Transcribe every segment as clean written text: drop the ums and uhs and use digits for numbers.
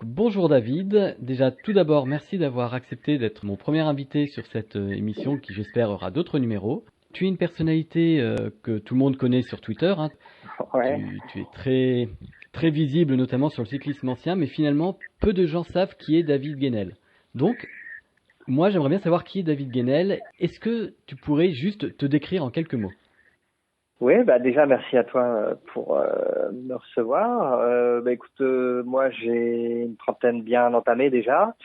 Bonjour David, déjà tout d'abord merci d'avoir accepté d'être mon premier invité sur cette émission qui j'espère aura d'autres numéros. Tu es une personnalité que tout le monde connaît sur Twitter, hein. Ouais. Tu es très visible notamment sur le cyclisme ancien, mais finalement peu de gens savent qui est David Guénel. Donc moi j'aimerais bien savoir qui est David Guénel. Est-ce que tu pourrais juste te décrire en quelques mots? Oui, bah déjà merci à toi pour me recevoir. Écoute, moi j'ai une trentaine bien entamée déjà.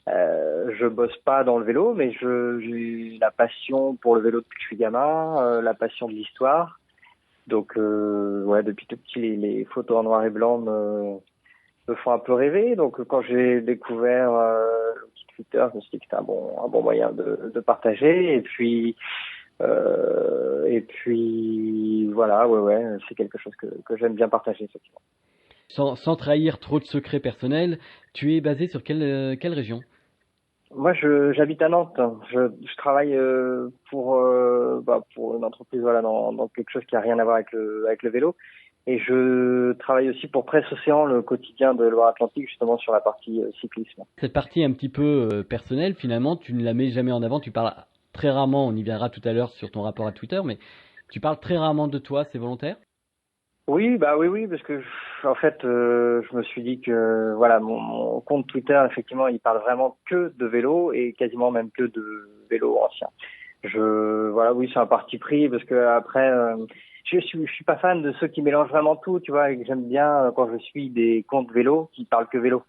Je bosse pas dans le vélo, mais j'ai la passion pour le vélo depuis que je suis gamin, la passion de l'histoire. Donc ouais, depuis tout petit les photos en noir et blanc me font un peu rêver. Donc quand j'ai découvert le petit Twitter, je me suis dit que c'était un bon moyen de partager. Et puis voilà, ouais, c'est quelque chose que j'aime bien partager, effectivement. Sans trahir trop de secrets personnels, tu es basé sur quelle région? Moi, j'habite à Nantes. Je travaille pour une entreprise, voilà, dans quelque chose qui a rien à voir avec le vélo. Et je travaille aussi pour Presse Océan, le quotidien de Loire-Atlantique, justement sur la partie cyclisme. Cette partie un petit peu personnelle, finalement, tu ne la mets jamais en avant. Tu parles très rarement, on y viendra tout à l'heure sur ton rapport à Twitter, mais tu parles très rarement de toi, c'est volontaire? Oui, oui, parce que en fait, je me suis dit que voilà, mon compte Twitter, effectivement, il parle vraiment que de vélo et quasiment même que de vélo ancien. Voilà, oui, c'est un parti pris parce que après, je suis pas fan de ceux qui mélangent vraiment tout, tu vois, et que j'aime bien quand je suis des comptes vélo qui parlent que vélo.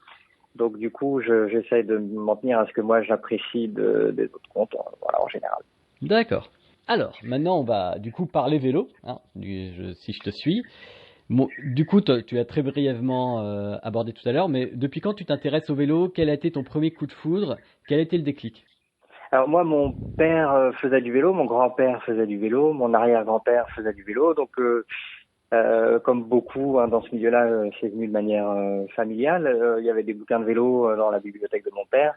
Donc du coup, j'essaie de m'en tenir à ce que moi j'apprécie des autres comptes, voilà, en général. D'accord. Alors, maintenant, on va du coup parler vélo, hein, si je te suis. Bon, du coup, tu as très brièvement abordé tout à l'heure, mais depuis quand tu t'intéresses au vélo? Quel a été ton premier coup de foudre? Quel a été le déclic? Alors moi, mon père faisait du vélo, mon grand-père faisait du vélo, mon arrière-grand-père faisait du vélo, donc comme beaucoup hein, dans ce milieu-là, c'est venu de manière familiale. Il y avait des bouquins de vélo dans la bibliothèque de mon père.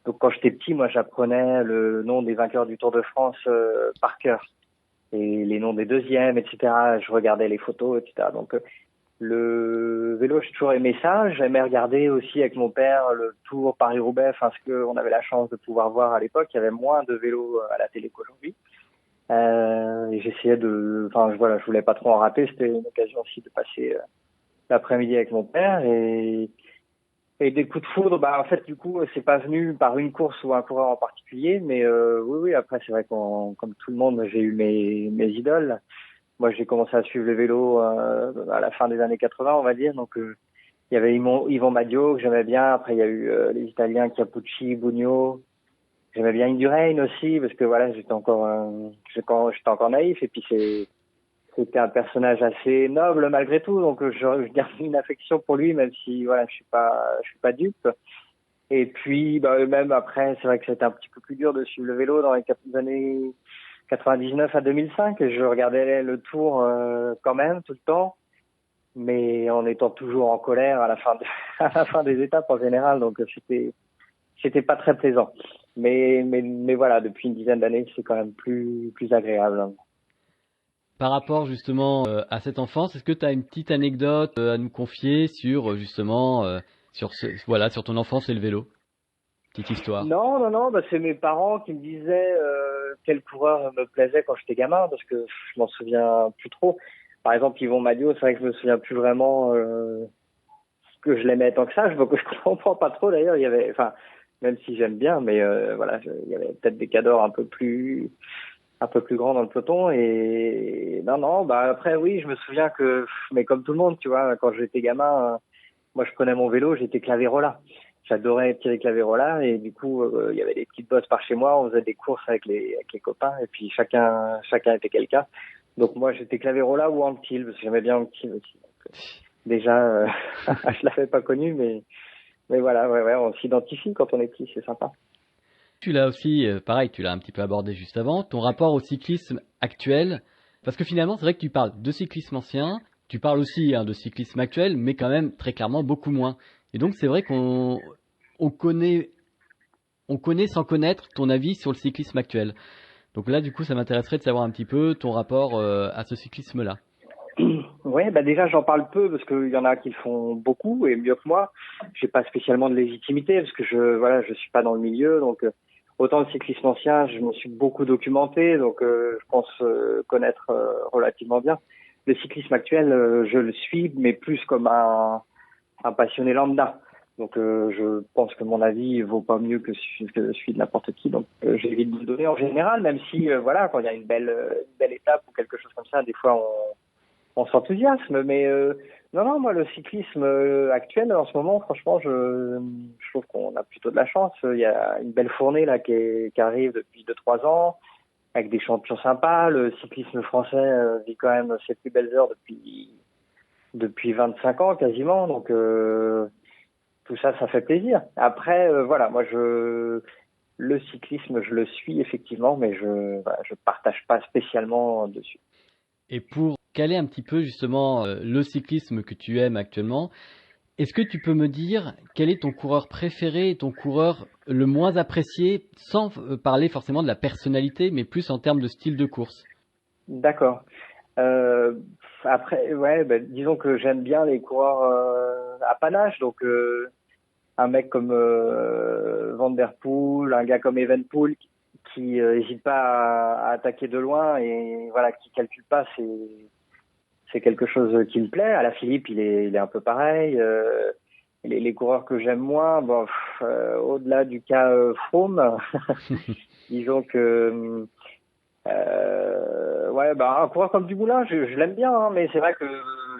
Donc quand j'étais petit, moi j'apprenais le nom des vainqueurs du Tour de France par cœur et les noms des deuxièmes, etc. Je regardais les photos, etc. Donc le vélo, j'ai toujours aimé ça. J'aimais regarder aussi avec mon père le Tour Paris-Roubaix, enfin ce qu'on avait la chance de pouvoir voir à l'époque. Il y avait moins de vélos à la télé qu'aujourd'hui. Et j'essayais voilà, je voulais pas trop en rater. C'était une occasion aussi de passer l'après-midi avec mon père et des coups de foudre. Bah en fait, du coup, c'est pas venu par une course ou un coureur en particulier, mais oui. Après, c'est vrai qu'on, comme tout le monde, j'ai eu mes idoles. Moi, j'ai commencé à suivre le vélo à la fin des années 80, on va dire. Donc, il y avait Yvon Madio que j'aimais bien. Après, il y a eu les Italiens Chiappucci, Bugno. J'aimais bien Indurain aussi parce que voilà, j'étais encore naïf. Et puis c'était un personnage assez noble malgré tout. Donc, je garde une affection pour lui, même si voilà, je suis pas dupe. Et puis, bah, même après, c'est vrai que c'était un petit peu plus dur de suivre le vélo dans les années 99 à 2005. Je regardais le Tour quand même tout le temps, mais en étant toujours en colère à la fin à la fin des étapes en général. Donc c'était pas très plaisant. Mais voilà, depuis une dizaine d'années, c'est quand même plus agréable. Par rapport justement à cette enfance, est-ce que tu as une petite anecdote à nous confier sur justement voilà, sur ton enfance et le vélo? Petite histoire. Non, bah c'est mes parents qui me disaient quel coureur me plaisait quand j'étais gamin, parce que je m'en souviens plus trop. Par exemple, Yvon Madio, c'est vrai que je me souviens plus vraiment que je l'aimais tant que ça. Je comprends pas trop d'ailleurs. Il y avait, enfin, même si j'aime bien, mais voilà, il y avait peut-être des cadors un peu plus grands dans le peloton. Et non, bah après oui, je me souviens que, mais comme tout le monde, tu vois, quand j'étais gamin, moi je prenais mon vélo, j'étais Clavirola. J'adorais tirer Clavirola et du coup il y avait des petites bosses par chez moi, on faisait des courses avec les copains et puis chacun était quelqu'un. Donc moi j'étais Clavirola ou Anquetil parce que j'aimais bien Anquetil aussi. Déjà je l'avais pas connu mais voilà, ouais, on s'identifie quand on est petit, c'est sympa. Tu l'as aussi, pareil, tu l'as un petit peu abordé juste avant, ton rapport au cyclisme actuel, parce que finalement c'est vrai que tu parles de cyclisme ancien, tu parles aussi hein, de cyclisme actuel, mais quand même très clairement beaucoup moins. Et donc c'est vrai on connaît on connaît sans connaître ton avis sur le cyclisme actuel. Donc là du coup ça m'intéresserait de savoir un petit peu ton rapport à ce cyclisme-là. Ouais, bah déjà j'en parle peu parce qu'il y en a qui le font beaucoup et mieux que moi. J'ai pas spécialement de légitimité parce que je suis pas dans le milieu, donc autant le cyclisme ancien, je me suis beaucoup documenté, donc je pense connaître relativement bien. Le cyclisme actuel, je le suis, mais plus comme un passionné lambda. Donc je pense que mon avis vaut pas mieux que celui de n'importe qui. Donc j'évite de le donner en général, même si voilà, quand il y a une belle étape ou quelque chose comme ça, des fois on s'enthousiasme. Mais non, non, moi le cyclisme actuel en ce moment, franchement, je trouve qu'on a plutôt de la chance. Il y a une belle fournée là qui arrive depuis 2 3 ans, avec des champions sympas. Le cyclisme français vit quand même ses plus belles heures depuis 25 ans quasiment. Donc tout ça, ça fait plaisir. Après, voilà, le cyclisme, je le suis effectivement, mais je partage pas spécialement dessus. Et pour caler un petit peu justement le cyclisme que tu aimes actuellement, est-ce que tu peux me dire quel est ton coureur préféré et ton coureur le moins apprécié, sans parler forcément de la personnalité, mais plus en termes de style de course? D'accord. Euh, Après, ouais, ben, disons que j'aime bien les coureurs à panache, donc un mec comme Van Der Poel, un gars comme Evenepoel qui hésite pas à attaquer de loin et voilà, qui calcule pas, c'est quelque chose qui me plaît. Alaphilippe, il est un peu pareil. Les coureurs que j'aime moins, bon, au-delà du cas Froome, disons que ouais, bah un coureur comme Dumoulin, je l'aime bien, hein, mais c'est vrai que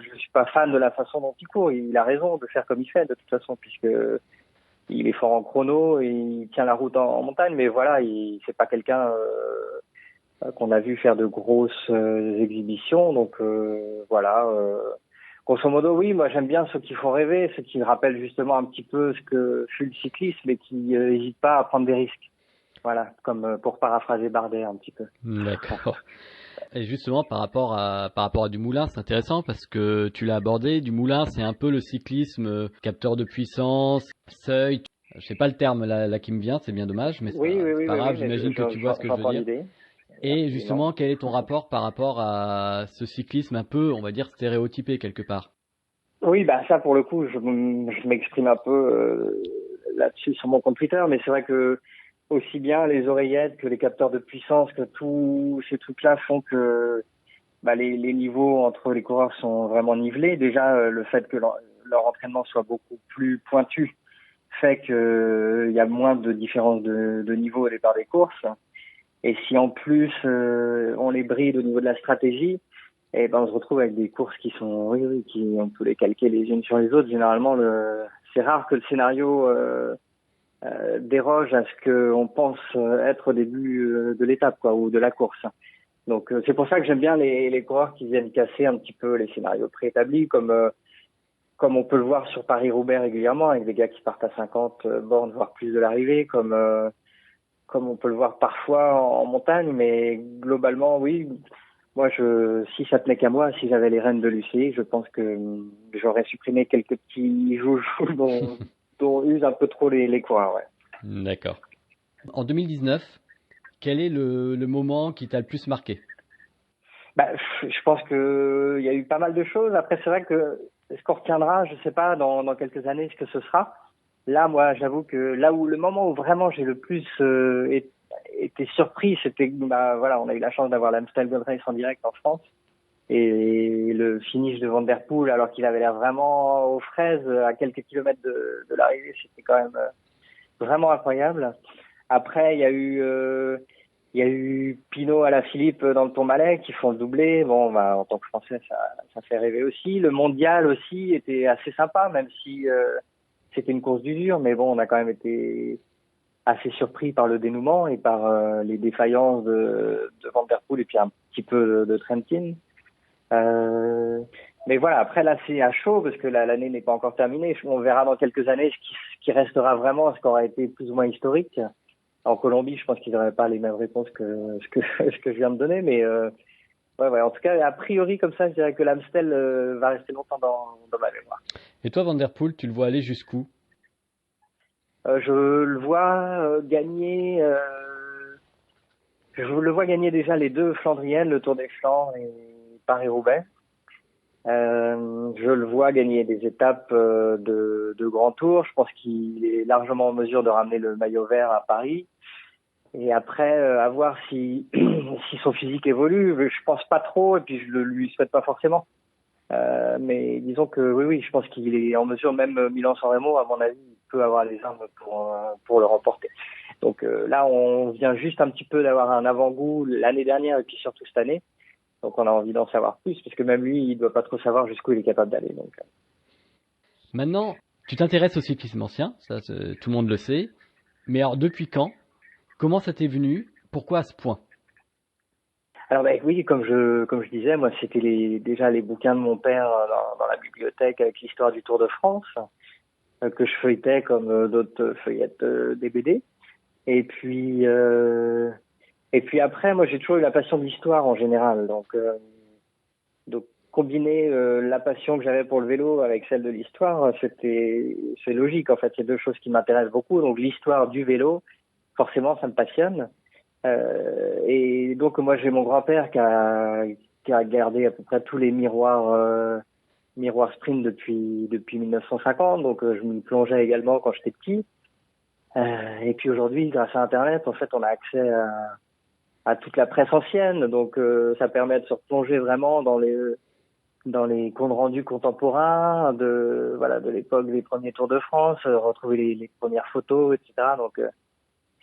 je suis pas fan de la façon dont il court. Il a raison de faire comme il fait de toute façon, puisque il est fort en chrono, et il tient la route en montagne, mais voilà, c'est pas quelqu'un qu'on a vu faire de grosses exhibitions, donc voilà. Grosso modo, oui, moi j'aime bien ceux qui font rêver, ceux qui rappellent justement un petit peu ce que fut le cyclisme et qui n'hésitent pas à prendre des risques. Voilà, comme pour paraphraser Bardet un petit peu. D'accord. Et justement, par rapport à Dumoulin, c'est intéressant parce que tu l'as abordé. Dumoulin, c'est un peu le cyclisme capteur de puissance, seuil. Je sais pas le terme là qui me vient, c'est bien dommage, mais Oui, oui, c'est oui, pas oui, grave. oui, mais J'imagine que tu vois ce que je veux j'entends dire. l'idée. Et Absolument. justement, quel est ton rapport par rapport à ce cyclisme un peu, on va dire, stéréotypé quelque part? Oui, bah ça pour le coup, je m'exprime un peu là-dessus sur mon compte Twitter, mais c'est vrai que aussi bien les oreillettes que les capteurs de puissance, que tous ces trucs-là font que bah, les niveaux entre les coureurs sont vraiment nivelés. Déjà, le fait que leur entraînement soit beaucoup plus pointu fait que il y a moins de différence de niveau au départ des courses. Et si en plus on les bride au niveau de la stratégie, et ben on se retrouve avec des courses qui sont, oui, oui, qui on peut les calquer les unes sur les autres. Généralement, c'est rare que le scénario déroge à ce qu'on pense être au début de l'étape, quoi, ou de la course. Donc c'est pour ça que j'aime bien les coureurs qui viennent casser un petit peu les scénarios préétablis, comme on peut le voir sur Paris-Roubaix régulièrement, avec des gars qui partent à 50 bornes, voire plus de l'arrivée, comme on peut le voir parfois en montagne, mais globalement, oui. Moi, si ça tenait qu'à moi, si j'avais les rênes de l'UCI, je pense que j'aurais supprimé quelques petits joujoux dont usent un peu trop les coureurs, ouais. D'accord. En 2019, quel est le moment qui t'a le plus marqué? Bah, je pense que il y a eu pas mal de choses. Après, c'est vrai que ce qu'on retiendra, je sais pas, dans quelques années, ce que ce sera. Là, moi, j'avoue que le moment où vraiment j'ai le plus été surpris, c'était, bah, voilà, on a eu la chance d'avoir l'Amstel Gold Race en direct en France. Et le finish de Van Der Poel, alors qu'il avait l'air vraiment aux fraises à quelques kilomètres de l'arrivée, c'était quand même vraiment incroyable. Après, il y a eu Pinot à la Philippe dans le Tourmalet qui font le doublé. Bon, bah, en tant que Français, ça fait rêver aussi. Le mondial aussi était assez sympa, même si c'était une course d'usure, mais bon, on a quand même été assez surpris par le dénouement et par les défaillances de Van Der Poel et puis un petit peu de Trentin. Euh, mais voilà, après là c'est à chaud parce que l'année n'est pas encore terminée. On verra dans quelques années ce qui restera vraiment, ce qui aura été plus ou moins historique. En Colombie, je pense qu'ils n'auraient pas les mêmes réponses que ce que je viens de donner, mais ouais, ouais. En tout cas, a priori comme ça, je dirais que l'Amstel va rester longtemps dans ma mémoire. Et toi, Van Der Poel, tu le vois aller jusqu'où? Je le vois gagner. Je le vois gagner déjà les deux Flandriennes, le Tour des Flandres et Paris-Roubaix. Je le vois gagner des étapes de grand tour. Je pense qu'il est largement en mesure de ramener le maillot vert à Paris. Et après, à voir si si son physique évolue. Je pense pas trop, et puis je le lui souhaite pas forcément. Mais disons que oui, je pense qu'il est en mesure, même Milan-San Remo, à mon avis, il peut avoir les armes pour le remporter. Donc là, on vient juste un petit peu d'avoir un avant-goût l'année dernière et puis surtout cette année. Donc on a envie d'en savoir plus, parce que même lui, il doit pas trop savoir jusqu'où il est capable d'aller. Donc Maintenant, tu t'intéresses au cyclisme ancien, ça tout le monde le sait. Mais alors depuis quand? Comment ça t'est venu? Pourquoi à ce point? alors oui, comme je disais, moi c'était déjà les bouquins de mon père dans la bibliothèque avec l'histoire du Tour de France que je feuilletais comme d'autres feuillettes des BD. Et puis après, moi j'ai toujours eu la passion de l'histoire en général. Donc combiner la passion que j'avais pour le vélo avec celle de l'histoire, c'est logique en fait. C'est deux choses qui m'intéressent beaucoup. Donc l'histoire du vélo, forcément, ça me passionne. Et donc moi j'ai mon grand-père qui a gardé à peu près tous les miroirs sprint depuis 1950. Donc je m'y plongeais également quand j'étais petit. Et puis aujourd'hui, grâce à Internet, en fait, on a accès à toute la presse ancienne. Donc ça permet de se replonger vraiment dans les comptes rendus contemporains de l'époque des premiers Tours de France, retrouver les premières photos, etc. Donc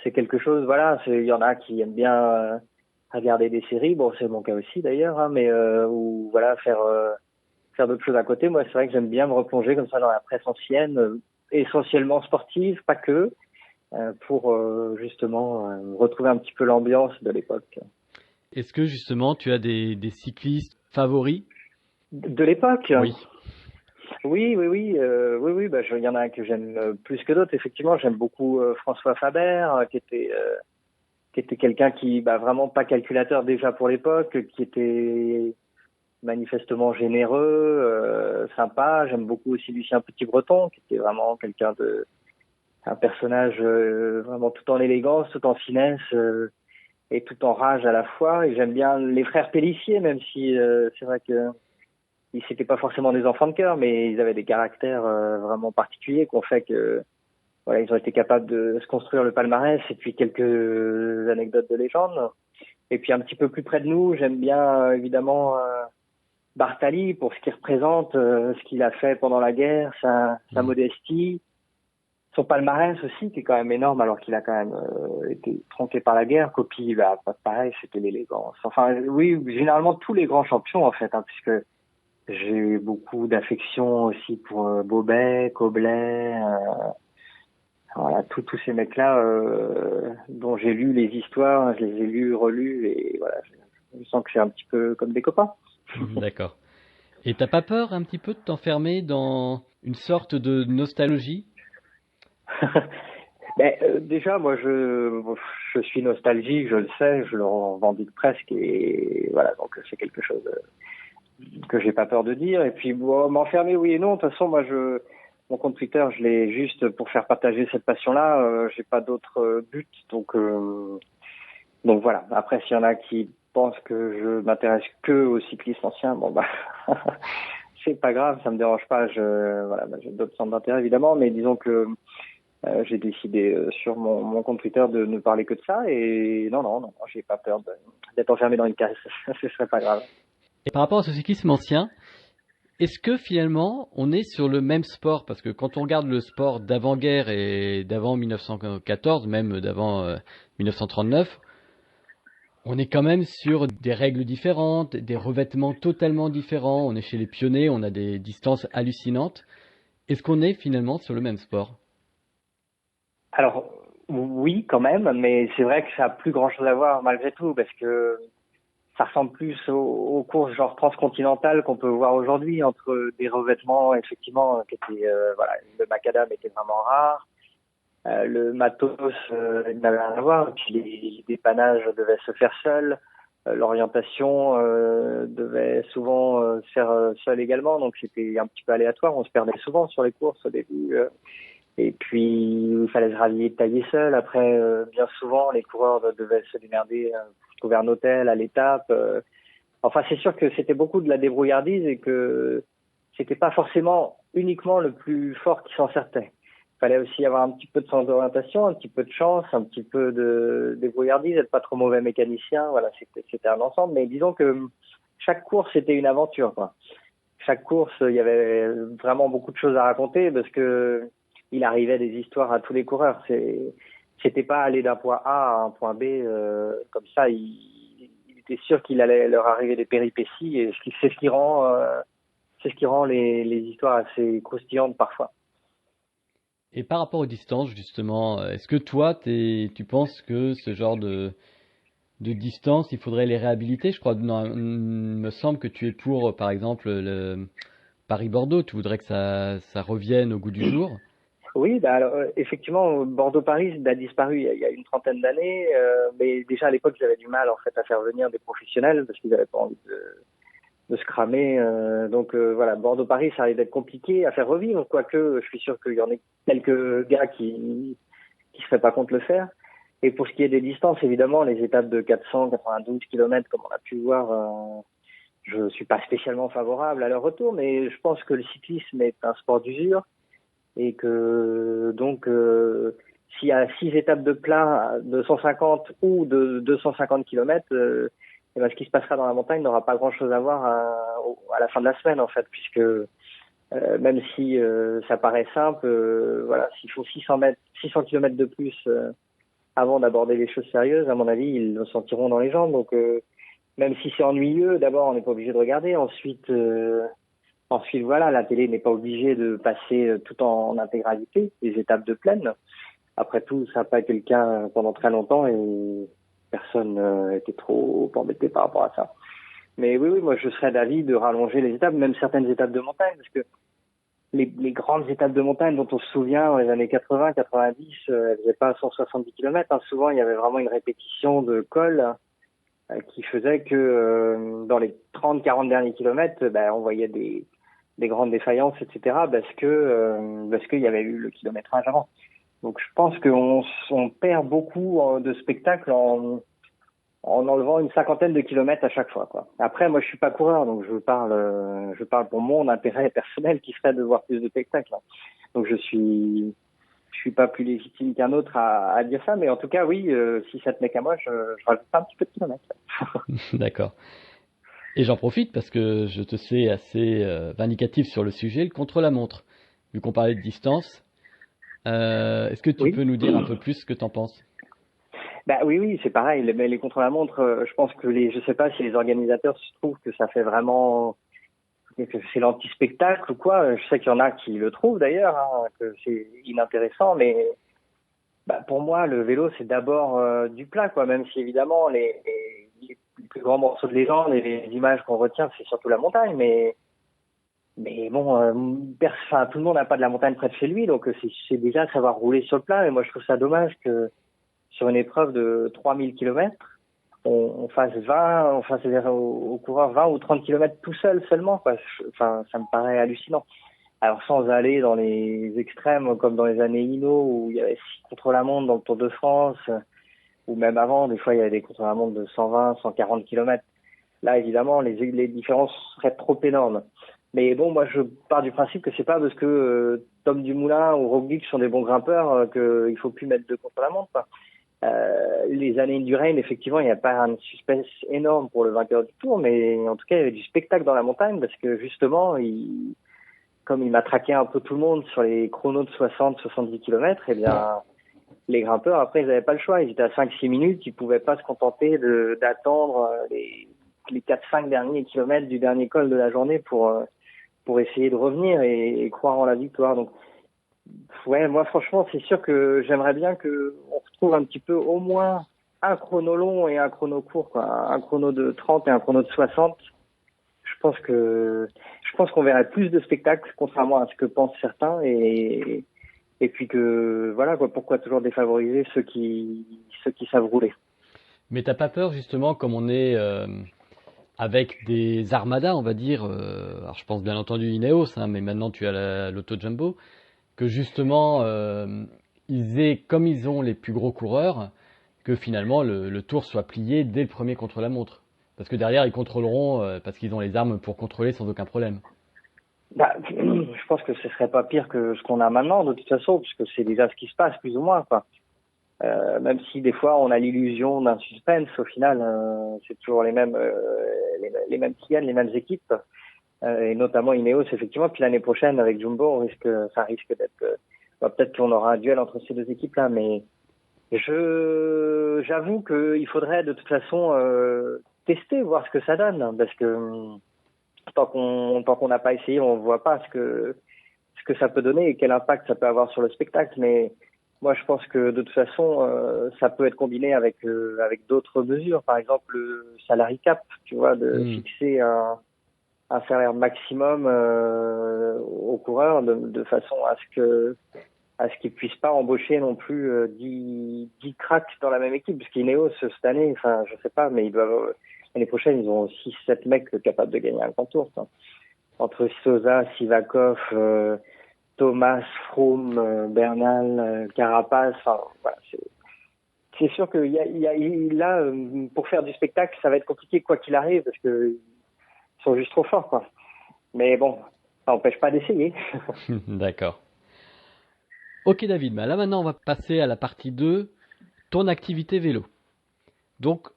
c'est quelque chose, voilà, il y en a qui aiment bien regarder des séries, bon c'est mon cas aussi d'ailleurs, hein, mais ou voilà faire d'autres choses à côté. Moi c'est vrai que j'aime bien me replonger comme ça dans la presse ancienne, essentiellement sportive, pas que, pour justement retrouver un petit peu l'ambiance de l'époque. Est-ce que justement tu as des cyclistes favoris? De l'époque? Oui. Oui, bah, il y en a un que j'aime plus que d'autres. Effectivement, j'aime beaucoup François Faber, qui était quelqu'un qui, bah, vraiment pas calculateur déjà pour l'époque, qui était manifestement généreux, sympa. J'aime beaucoup aussi Lucien Petit-Breton, qui était vraiment un personnage vraiment tout en élégance, tout en finesse et tout en rage à la fois. Et j'aime bien les frères Pélissier, même si c'est vrai que ils n'étaient pas forcément des enfants de cœur, mais ils avaient des caractères vraiment particuliers qui ont fait que voilà, ils ont été capables de se construire le palmarès. Et puis quelques anecdotes de légende. Et puis un petit peu plus près de nous, j'aime bien évidemment Bartali pour ce qu'il représente, ce qu'il a fait pendant la guerre, sa modestie, son palmarès aussi qui est quand même énorme alors qu'il a quand même été tronqué par la guerre. Coppi, bah, pas pareil, c'était l'élégance. Enfin oui, généralement tous les grands champions en fait, hein, puisque j'ai eu beaucoup d'affection aussi pour Bobet, Coblet, voilà, tous ces mecs-là dont j'ai lu les histoires, je les ai lus, relus, et voilà, je sens que c'est un petit peu comme des copains. D'accord. Et t'as pas peur un petit peu de t'enfermer dans une sorte de nostalgie? Déjà, moi, je suis nostalgique, je le sais, je le revendique presque, et voilà, donc c'est quelque chose que j'ai pas peur de dire. Et puis, bon, m'enfermer, oui et non. De toute façon, mon compte Twitter, je l'ai juste pour faire partager cette passion-là. J'ai pas d'autre but, donc voilà. Après, s'il y en a qui pensent que je m'intéresse que au cyclisme ancien, bon bah, c'est pas grave, ça me dérange pas. Voilà, j'ai d'autres centres d'intérêt évidemment, mais disons que j'ai décidé sur mon compte Twitter de ne parler que de ça. Et non, j'ai pas peur d'être enfermé dans une case. Ce serait pas grave. Et par rapport à ce cyclisme ancien, est-ce que finalement on est sur le même sport? Parce que quand on regarde le sport d'avant-guerre et d'avant 1914, même d'avant 1939, on est quand même sur des règles différentes, des revêtements totalement différents. On est chez les pionniers, on a des distances hallucinantes. Est-ce qu'on est finalement sur le même sport? Alors oui, quand même, mais c'est vrai que ça a plus grand-chose à voir malgré tout, parce que ça ressemble plus aux courses genre transcontinentales qu'on peut voir aujourd'hui, entre des revêtements effectivement qui étaient voilà, le macadam était vraiment rare, le matos n'avait rien à voir, et puis les dépannages devaient se faire seuls, l'orientation devait souvent se faire seule également, donc c'était un petit peu aléatoire, on se perdait souvent sur les courses au début. Et puis, il fallait se rallier de tailler seul. Après, bien souvent, les coureurs devaient se démerder pour trouver un hôtel à l'étape. Enfin, c'est sûr que c'était beaucoup de la débrouillardise et que c'était pas forcément uniquement le plus fort qui s'en sortait. Il fallait aussi avoir un petit peu de sens d'orientation, un petit peu de chance, un petit peu de débrouillardise, être pas trop mauvais mécanicien. Voilà, c'était un ensemble. Mais disons que chaque course c'était une aventure, quoi. Chaque course, il y avait vraiment beaucoup de choses à raconter parce que il arrivait des histoires à tous les coureurs. C'était pas aller d'un point A à un point B comme ça. Il était sûr qu'il allait leur arriver des péripéties et c'est ce qui rend les histoires assez croustillantes parfois. Et par rapport aux distances, justement, est-ce que toi, tu penses que ce genre de distance, il faudrait les réhabiliter? Je crois, non, il me semble que tu es pour, par exemple, le Paris-Bordeaux. Tu voudrais que ça revienne au goût du jour. Oui, bah alors, effectivement, Bordeaux-Paris a disparu il y a une trentaine d'années, mais déjà à l'époque, ils avaient du mal en fait à faire venir des professionnels parce qu'ils n'avaient pas envie de se cramer. Donc voilà, Bordeaux-Paris, ça arrive d'être compliqué à faire revivre, quoique je suis sûr qu'il y en ait quelques gars qui seraient pas contre le faire. Et pour ce qui est des distances, évidemment, les étapes de 492 km, comme on a pu voir, je suis pas spécialement favorable à leur retour, mais je pense que le cyclisme est un sport d'usure et que donc s'il y a 6 étapes de plat de 150 ou de 250 km, et ben, ce qui se passera dans la montagne n'aura pas grand-chose à voir à la fin de la semaine en fait, puisque même si ça paraît simple, voilà, s'il faut 600 km de plus avant d'aborder les choses sérieuses, à mon avis, ils le sentiront dans les jambes. Donc même si c'est ennuyeux, d'abord on n'est pas obligé de regarder, ensuite, voilà, la télé n'est pas obligée de passer tout en intégralité les étapes de plaine. Après tout, ça n'a pas été le cas pendant très longtemps et personne était trop embêté par rapport à ça. Mais oui, moi, je serais d'avis de rallonger les étapes, même certaines étapes de montagne, parce que les grandes étapes de montagne dont on se souvient dans les années 80, 90, elles faisaient pas 170 km. Hein. Souvent, il y avait vraiment une répétition de cols qui faisait que dans les 30, 40 derniers kilomètres, on voyait des grandes défaillances, etc. Parce qu'il y avait eu le kilométrage avant. Donc je pense on perd beaucoup de spectacles en enlevant une cinquantaine de kilomètres à chaque fois, quoi. Après, moi je suis pas coureur, donc je parle pour mon intérêt personnel qui serait de voir plus de spectacles. Donc je suis pas plus légitime qu'un autre à dire ça, mais en tout cas oui, si ça tenait qu'à moi, je rajoute un petit peu de kilomètres. D'accord. Et j'en profite parce que je te sais assez vindicatif sur le sujet, le contre-la-montre. Vu qu'on parlait de distance, est-ce que tu Oui. peux nous dire un peu plus ce que t'en penses? Bah oui, c'est pareil. Les contre-la-montre, je pense que je sais pas si les organisateurs se trouvent que ça fait vraiment que c'est l'anti-spectacle ou quoi. Je sais qu'il y en a qui le trouvent d'ailleurs, hein, que c'est inintéressant, mais pour moi, le vélo c'est d'abord du plat, quoi. Même si évidemment les plus grands morceaux de légende et les images qu'on retient, c'est surtout la montagne, mais bon, enfin, tout le monde n'a pas de la montagne près de chez lui, donc c'est déjà savoir rouler sur le plat. Et moi, je trouve ça dommage que sur une épreuve de 3000 kilomètres, on fasse aux coureurs 20 ou 30 kilomètres tout seul seulement, quoi. Enfin, ça me paraît hallucinant. Alors, sans aller dans les extrêmes, comme dans les années Hino, où il y avait 6 contre-la-montre dans le Tour de France, ou même avant, des fois, il y avait des contre-la-montre de 120, 140 kilomètres. Là, évidemment, les différences seraient trop énormes. Mais bon, moi, je pars du principe que c'est pas parce que Tom Dumoulin ou Roglic sont des bons grimpeurs qu'il faut plus mettre deux contre la montre, quoi. Les années Indurain, effectivement, il n'y a pas un suspense énorme pour le vainqueur du Tour, mais en tout cas, il y avait du spectacle dans la montagne parce que justement, comme il matraquait un peu tout le monde sur les chronos de 60, 70 km, eh bien, les grimpeurs, après, ils n'avaient pas le choix. Ils étaient à 5-6 minutes, ils pouvaient pas se contenter d'attendre les 4-5 derniers kilomètres du dernier col de la journée pour essayer de revenir et croire en la victoire. Donc, ouais, moi, franchement, c'est sûr que j'aimerais bien que on retrouve un petit peu au moins un chrono long et un chrono court, quoi. Un chrono de 30 et un chrono de 60. Je pense qu'on verrait plus de spectacles, contrairement à ce que pensent certains, et puis que, voilà, quoi, pourquoi toujours défavoriser ceux qui savent rouler. Mais t'as pas peur justement, comme on est avec des armadas, on va dire, alors je pense bien entendu Ineos, hein, mais maintenant tu as l'Auto Jumbo, que justement comme ils ont les plus gros coureurs, que finalement le tour soit plié dès le premier contre-la-montre. Parce que derrière, ils contrôleront, parce qu'ils ont les armes pour contrôler sans aucun problème. Bah, je pense que ce serait pas pire que ce qu'on a maintenant, de toute façon, puisque c'est déjà ce qui se passe, plus ou moins, quoi. Même si des fois on a l'illusion d'un suspense, au final, c'est toujours les mêmes, les mêmes qui gagnent, les mêmes équipes, et notamment Ineos, effectivement. Puis l'année prochaine, avec Jumbo, ça risque d'être, peut-être qu'on aura un duel entre ces deux équipes-là, mais j'avoue qu'il faudrait de toute façon tester, voir ce que ça donne, parce que tant qu'on n'a pas essayé, on voit pas ce que ça peut donner et quel impact ça peut avoir sur le spectacle. Mais moi, je pense que de toute façon, ça peut être combiné avec d'autres mesures, par exemple le salary cap, tu vois, de fixer un salaire maximum aux coureurs de façon à ce qu'ils puissent pas embaucher non plus 10 cracks dans la même équipe, parce qu'Ineos cette année, enfin je sais pas, mais ils doivent l'année prochaine ils ont 6-7 mecs capables de gagner un grand tour, quoi. Entre Sosa, Sivakov, Thomas, Froome, Bernal, Carapaz, enfin voilà, c'est sûr que là pour faire du spectacle ça va être compliqué quoi qu'il arrive, parce que ils sont juste trop forts, quoi. Mais bon, ça n'empêche pas d'essayer. D'accord. Ok David, bah là maintenant on va passer à la partie 2, ton activité vélo. Donc,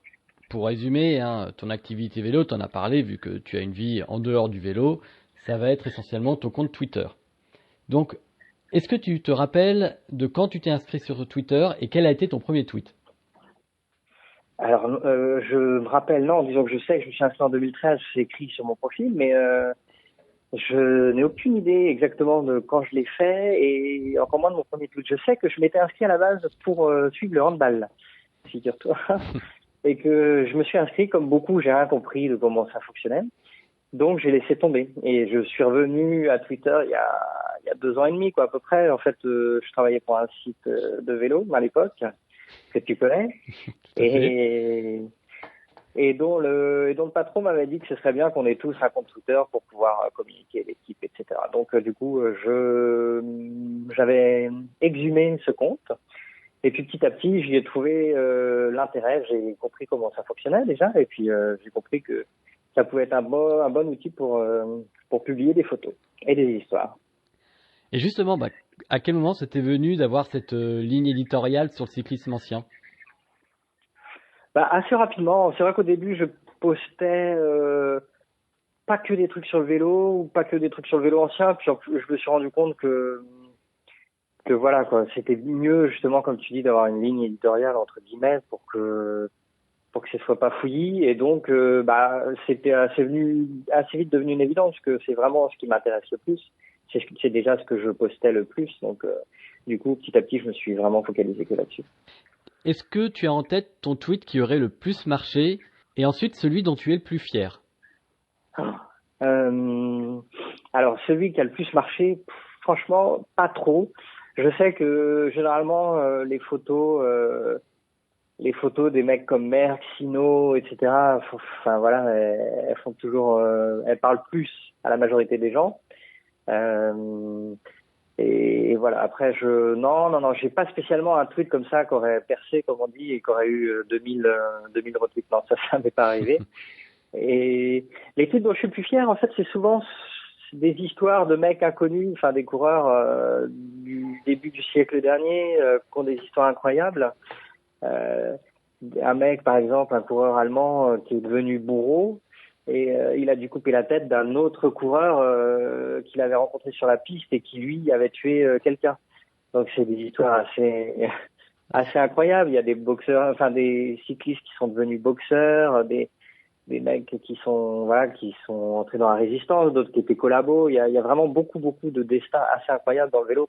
pour résumer, hein, ton activité vélo, tu en as parlé, vu que tu as une vie en dehors du vélo, ça va être essentiellement ton compte Twitter. Donc, est-ce que tu te rappelles de quand tu t'es inscrit sur Twitter et quel a été ton premier tweet? Alors, je me rappelle, non, disons que je sais que je me suis inscrit en 2013, c'est écrit sur mon profil, mais je n'ai aucune idée exactement de quand je l'ai fait et encore moins de mon premier tweet. Je sais que je m'étais inscrit à la base pour suivre le handball, figure-toi, et que je me suis inscrit, comme beaucoup, j'ai rien compris de comment ça fonctionnait, donc j'ai laissé tomber. Et je suis revenu à Twitter il y a 2 ans et demi, quoi, à peu près. En fait, je travaillais pour un site de vélo à l'époque, que tu connais. Tout à fait. Et dont le patron m'avait dit que ce serait bien qu'on ait tous un compte Twitter pour pouvoir communiquer l'équipe, etc. Donc du coup, j'avais exhumé ce compte. Et puis petit à petit, j'y ai trouvé l'intérêt. J'ai compris comment ça fonctionnait déjà, et puis j'ai compris que ça pouvait être un bon outil pour publier des photos et des histoires. Et justement, bah, à quel moment c'était venu d'avoir cette ligne éditoriale sur le cyclisme ancien? Bah, assez rapidement. C'est vrai qu'au début, je postais pas que des trucs sur le vélo ou pas que des trucs sur le vélo ancien. Puis je me suis rendu compte que voilà quoi, c'était mieux justement comme tu dis d'avoir une ligne éditoriale entre guillemets pour que ce soit pas fouillis. Et donc bah c'était assez vite devenu une évidence que c'est vraiment ce qui m'intéresse le plus. C'est déjà ce que je postais le plus. Donc du coup petit à petit je me suis vraiment focalisé que là-dessus. Est-ce que tu as en tête ton tweet qui aurait le plus marché et ensuite celui dont tu es le plus fier? Euh, alors celui qui a le plus marché, franchement, pas trop. Je sais que généralement les photos des mecs comme Merck, Sino, etc. Enfin voilà, elles font toujours, elles parlent plus à la majorité des gens. Euh, et voilà. Après, non, j'ai pas spécialement un tweet comme ça qui aurait percé, comme on dit, et qui aurait eu 2000 retweets. Non, ça m'est pas arrivé. Et les trucs dont je suis le plus fier, en fait, c'est souvent des histoires de mecs inconnus, enfin des coureurs du début du siècle dernier, qui ont des histoires incroyables. Euh, un mec, par exemple, un coureur allemand qui est devenu bourreau, et il a dû couper la tête d'un autre coureur qu'il avait rencontré sur la piste et qui, lui, avait tué quelqu'un. Donc c'est des histoires assez incroyables. Il y a des boxeurs, enfin des cyclistes qui sont devenus boxeurs, des mecs qui sont entrés dans la résistance, d'autres qui étaient collabos. Il y a vraiment beaucoup de destins assez incroyables dans le vélo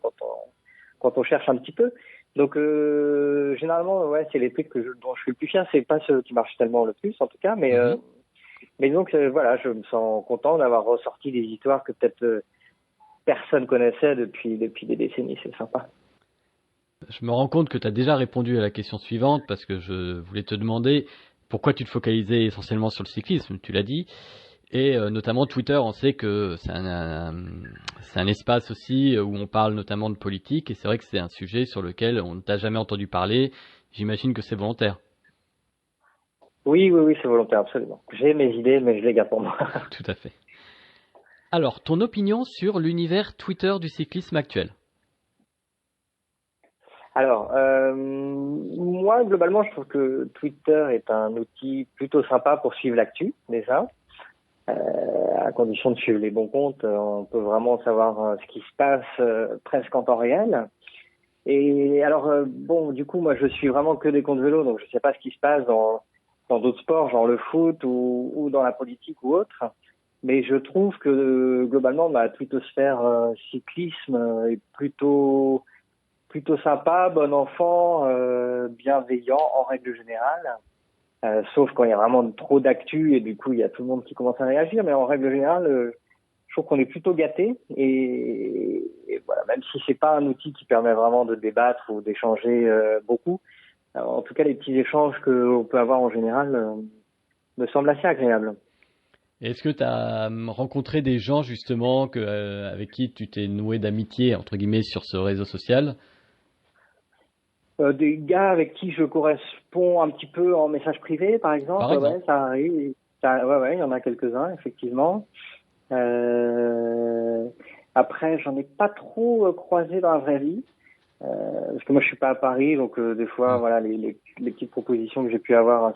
quand on cherche un petit peu. Donc généralement ouais, c'est les trucs dont je suis le plus fier. C'est pas ceux qui marchent tellement le plus en tout cas, mais donc voilà, je me sens content d'avoir ressorti des histoires que peut-être personne connaissait depuis des décennies. C'est sympa. Je me rends compte que tu as déjà répondu à la question suivante parce que je voulais te demander pourquoi tu te focalisais essentiellement sur le cyclisme, tu l'as dit. Et notamment Twitter, on sait que c'est un espace aussi où on parle notamment de politique et c'est vrai que c'est un sujet sur lequel on ne t'a jamais entendu parler. J'imagine que c'est volontaire. Oui, oui, oui, c'est volontaire, absolument. J'ai mes idées, mais je les garde pour moi. Tout à fait. Alors, ton opinion sur l'univers Twitter du cyclisme actuel? Alors, moi, globalement, je trouve que Twitter est un outil plutôt sympa pour suivre l'actu, déjà. À condition de suivre les bons comptes, on peut vraiment savoir ce qui se passe presque en temps réel. Et alors, bon, du coup, moi, je suis vraiment que des comptes vélo, donc je sais pas ce qui se passe dans d'autres sports, genre le foot ou dans la politique ou autre. Mais je trouve que globalement, ma twittosphère cyclisme est plutôt sympa, bon enfant, bienveillant en règle générale. Sauf quand il y a vraiment trop d'actu et du coup il y a tout le monde qui commence à réagir. Mais en règle générale, je trouve qu'on est plutôt gâté et voilà, même si c'est pas un outil qui permet vraiment de débattre ou d'échanger beaucoup. En tout cas, les petits échanges qu'on peut avoir en général me semblent assez agréables. Est-ce que tu as rencontré des gens justement avec qui tu t'es noué d'amitié, entre guillemets, sur ce réseau social? Des gars avec qui je corresponds un petit peu en message privé, par Par exemple, ouais, exemple. ça arrive. Ouais, ouais, il y en a quelques-uns, effectivement. Euh, Après, j'en ai pas trop croisé dans la vraie vie, parce que moi, je suis pas à Paris, donc des fois, Hmm. voilà, les petites propositions que j'ai pu avoir, hein,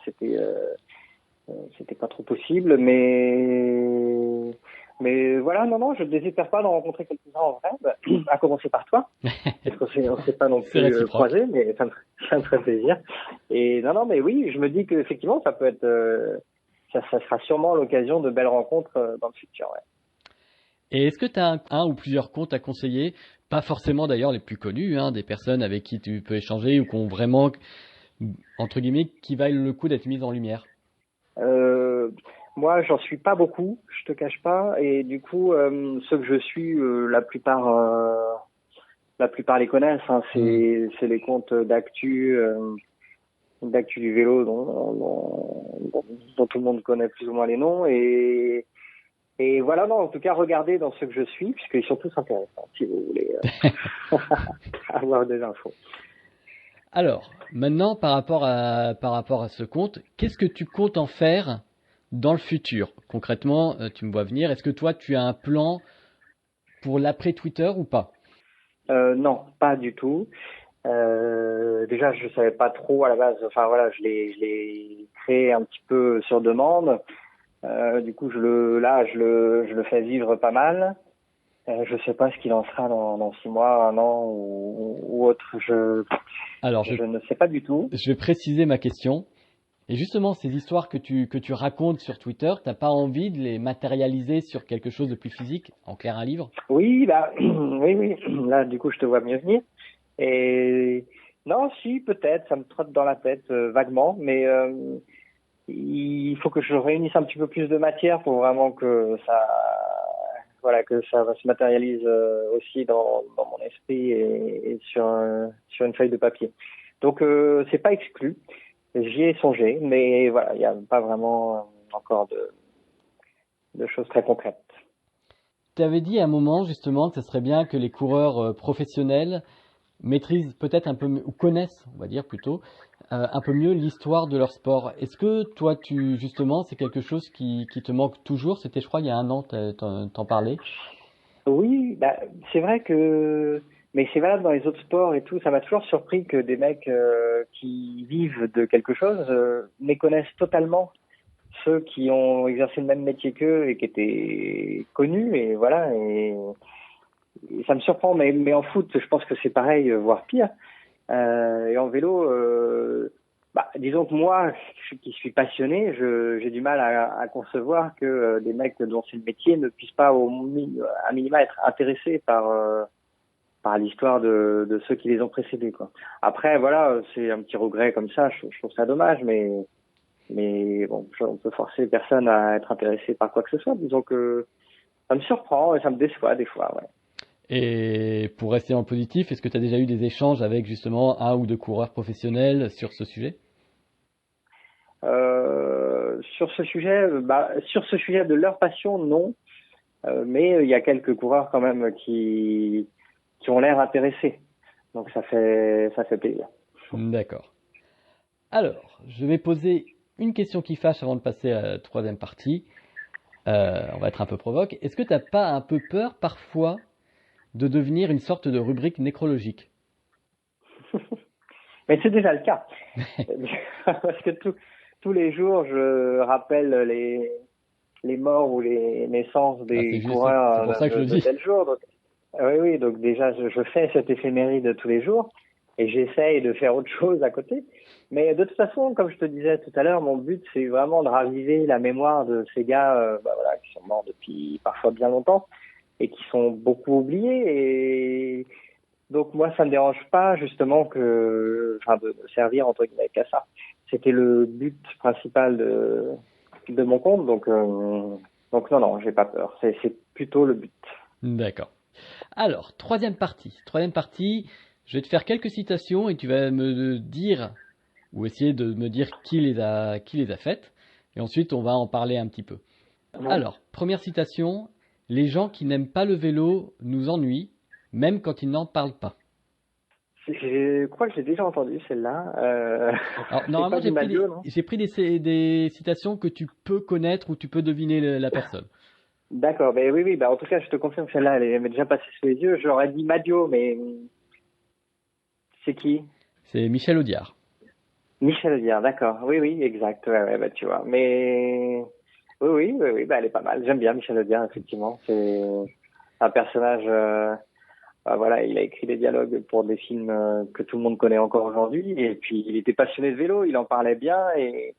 c'était pas trop possible, mais voilà, non, non, je ne désespère pas d'en rencontrer quelques-uns en vrai, bah, à commencer par toi. Parce qu'on s'est pas non C'est plus réciproque. croisés, mais ça me ferait plaisir. Et non, non, mais oui, je me dis qu'effectivement, ça peut être, ça sera sûrement l'occasion de belles rencontres dans le futur. Ouais. Et est-ce que tu as un ou plusieurs comptes à conseiller? Pas forcément d'ailleurs les plus connus, hein, des personnes avec qui tu peux échanger ou qui ont vraiment, entre guillemets, qui valent le coup d'être mises en lumière. Euh, Moi, j'en suis pas beaucoup, je te cache pas, et du coup, ceux que je suis, la plupart les connaissent. Hein, Hmm. c'est les comptes d'actu du vélo dont tout le monde connaît plus ou moins les noms et voilà, non, en tout cas, regardez dans ceux que je suis, puisqu'ils sont tous intéressants, si vous voulez avoir des infos. Alors, maintenant, par rapport à ce compte, qu'est-ce que tu comptes en faire dans le futur? Concrètement, tu me vois venir. Est-ce que toi, tu as un plan pour l'après Twitter ou pas? Non, pas du tout. Déjà, je savais pas trop à la base. Enfin voilà, je l'ai créé un petit peu sur demande. Du coup, je le fais vivre pas mal. Je sais pas ce qu'il en sera dans 6 mois, un an ou autre. Alors, Je ne sais pas du tout. je vais préciser ma question. Et justement, ces histoires que tu racontes sur Twitter, t'as pas envie de les matérialiser sur quelque chose de plus physique, en clair un livre? Oui, bah, oui, oui. Là, du coup, je te vois mieux venir. Et non, si, peut-être, ça me trotte dans la tête vaguement, mais il faut que je réunisse un petit peu plus de matière pour vraiment voilà, que ça va se matérialise aussi dans mon esprit et sur une feuille de papier. Donc, c'est pas exclu. J'y ai songé, mais voilà, il n'y a pas vraiment encore de choses très concrètes. Tu avais dit à un moment justement que ce serait bien que les coureurs professionnels maîtrisent peut-être un peu mieux, ou connaissent, on va dire plutôt, un peu mieux l'histoire de leur sport. Est-ce que toi, justement, c'est quelque chose qui te manque toujours? C'était, je crois, il y a un an, t'en parlais. Oui, bah, c'est vrai que, mais c'est valable dans les autres sports et tout. Ça m'a toujours surpris que des mecs qui vivent de quelque chose méconnaissent totalement ceux qui ont exercé le même métier qu'eux et qui étaient connus. Et voilà, et ça me surprend. Mais en foot, je pense que c'est pareil, voire pire. Et en vélo, bah, disons que moi, qui suis passionné, j'ai du mal à concevoir que des mecs dont c'est le métier ne puissent pas à minima être intéressés par l'histoire de ceux qui les ont précédés, quoi. Après, voilà, c'est un petit regret comme ça. Je trouve ça dommage, mais bon, on peut forcer personne à être intéressé par quoi que ce soit. Disons que ça me surprend et ça me déçoit des fois, ouais. Et pour rester en positif, est-ce que tu as déjà eu des échanges avec justement un ou deux coureurs professionnels sur ce sujet? Sur ce sujet de leur passion, non. Mais il y a quelques coureurs quand même qui ont l'air intéressés. Donc ça fait plaisir. D'accord. Alors, je vais poser une question qui fâche avant de passer à la troisième partie. On va être un peu provoque. Est-ce que tu n'as pas un peu peur parfois de devenir une sorte de rubrique nécrologique? Mais c'est déjà le cas. Parce que tous les jours, je rappelle les morts ou les naissances des coureurs c'est pour ça que je le de dis. tel jour. Donc, oui, donc déjà, je fais cet éphéméride tous les jours et j'essaye de faire autre chose à côté. Mais de toute façon, comme je te disais tout à l'heure, mon but, c'est vraiment de raviver la mémoire de ces gars voilà, qui sont morts depuis parfois bien longtemps et qui sont beaucoup oubliés. Et donc moi, ça me dérange pas justement de servir entre guillemets qu'à ça. C'était le but principal de mon compte, donc non, j'ai pas peur. C'est plutôt le but. D'accord. Alors, troisième partie. Troisième partie, je vais te faire quelques citations et tu vas me dire, ou essayer de me dire qui les a faites. Et ensuite, on va en parler un petit peu. Alors, première citation, les gens qui n'aiment pas le vélo nous ennuient, même quand ils n'en parlent pas. Je crois que j'ai déjà entendu celle-là. Alors, normalement, non j'ai pris des citations que tu peux connaître ou tu peux deviner la personne. D'accord, ben oui, en tout cas, je te confirme que celle-là, elle m'est déjà passée sous les yeux. J'aurais dit Madio, mais c'est qui? C'est Michel Audiard. Michel Audiard, d'accord. Oui, exact. Ouais, bah tu vois. Mais oui, bah elle est pas mal. J'aime bien Michel Audiard, effectivement. C'est un personnage. Voilà, il a écrit des dialogues pour des films que tout le monde connaît encore aujourd'hui. Et puis, il était passionné de vélo, il en parlait bien et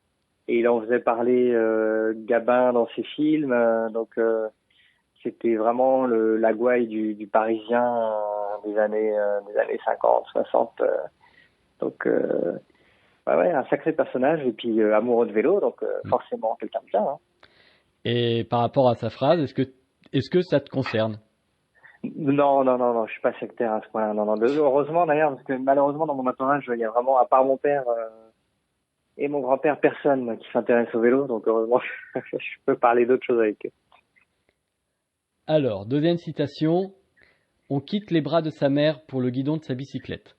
il en faisait parler Gabin dans ses films. C'était vraiment la gouaille du Parisien des années 50, 60. Ouais, un sacré personnage et puis amoureux de vélo, donc forcément quelqu'un de bien. Hein. Et par rapport à sa phrase, est-ce que ça te concerne? Non, je suis pas sectaire à ce point-là. Non. Heureusement d'ailleurs, parce que malheureusement dans mon entourage, il y a vraiment, à part mon père et mon grand-père, personne qui s'intéresse au vélo, donc heureusement, je peux parler d'autres choses avec eux. Alors, deuxième citation, on quitte les bras de sa mère pour le guidon de sa bicyclette.